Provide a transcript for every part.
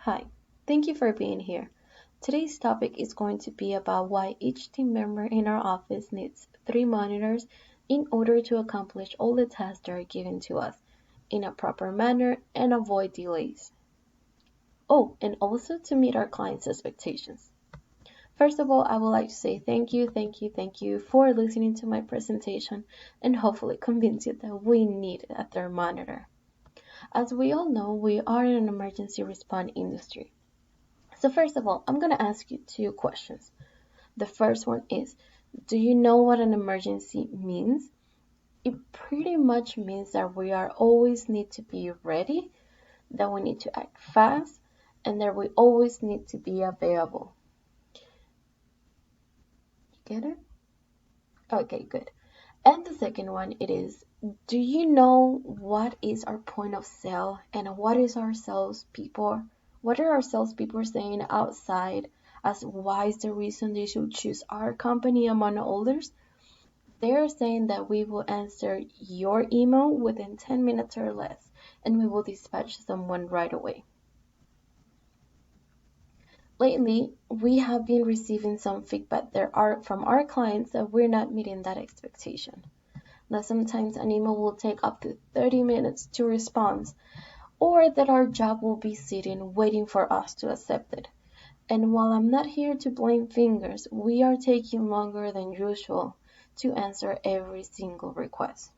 Hi, thank you for being here. Today's topic is going to be about why each team member in our office needs three monitors in order to accomplish all the tasks that are given to us in a proper manner and avoid delays. Oh, and also to meet our clients' expectations. First of all, I would like to say thank you for listening to my presentation and hopefully convince you that we need a third monitor. As we all know, we are in an emergency response industry. So first of all, I'm going to ask you two questions. The first one is, do you know what an emergency means? It pretty much means that we are always need to be ready, that we need to act fast, and that we always need to be available. You get it? Okay, good. And the second one, it is, do you know what is our point of sale and what is our salespeople? What are our salespeople saying outside as why is the reason they should choose our company among others? They're saying that we will answer your email within 10 minutes or less, and we will dispatch someone right away. Lately, we have been receiving some feedback from our clients that we're not meeting that expectation. That sometimes an email will take up to 30 minutes to respond, or that our job will be sitting waiting for us to accept it. And while I'm not here to blame fingers, we are taking longer than usual to answer every single request.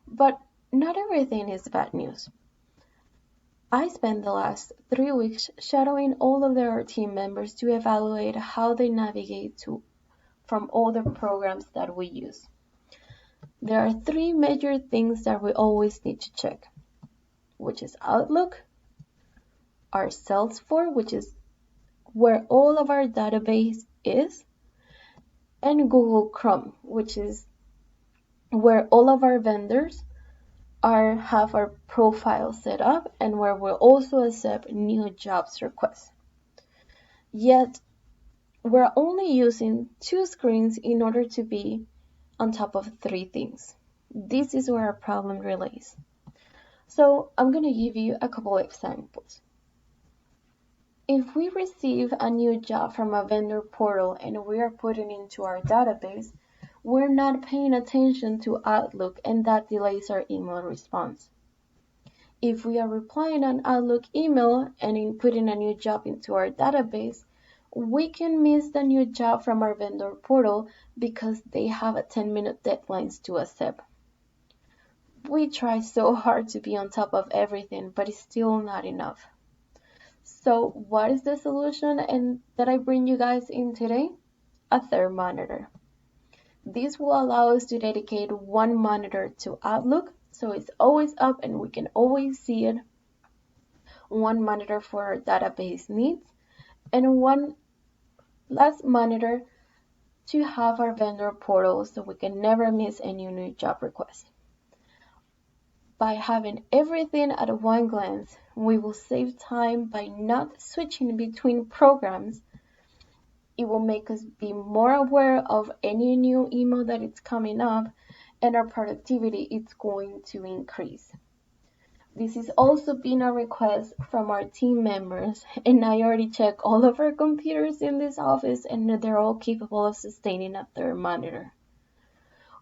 But not everything is bad news. I spent the last 3 weeks shadowing all of their team members to evaluate how they navigate from all the programs that we use. There are three major things that we always need to check, which is Outlook, our Salesforce, which is where all of our database is, and Google Chrome, which is where all of our vendors have our profile set up and where we'll also accept new jobs requests. Yet, we're only using two screens in order to be on top of three things. This is where our problem relates. So I'm going to give you a couple of examples. If we receive a new job from a vendor portal and we are putting into our database, we're not paying attention to Outlook and that delays our email response. If we are replying on Outlook email and putting a new job into our database, we can miss the new job from our vendor portal because they have a 10-minute deadlines to accept. We try so hard to be on top of everything, but it's still not enough. So what is the solution that I bring you guys in today? A third monitor. This will allow us to dedicate one monitor to Outlook, so it's always up and we can always see it. One monitor for our database needs, and one last monitor to have our vendor portal so we can never miss any new job requests. By having everything at one glance, we will save time by not switching between programs. It will make us be more aware of any new email that is coming up, and our productivity is going to increase. This is also been a request from our team members, and I already checked all of our computers in this office and they're all capable of sustaining a third monitor.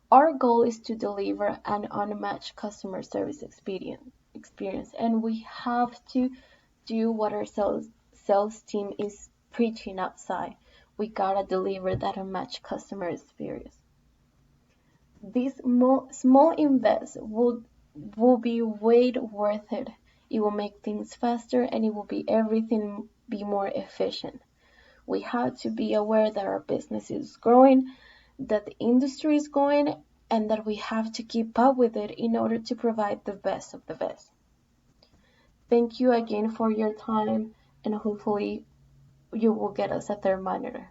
Our goal is to deliver an unmatched customer service experience, and we have to do what our sales team is preaching outside. We gotta deliver that unmatched customer experience. This small invest will be way worth it. It will make things faster and it will be more efficient. We have to be aware that our business is growing, that the industry is growing, and that we have to keep up with it in order to provide the best of the best. Thank you again for your time, and hopefully you will get us a third monitor.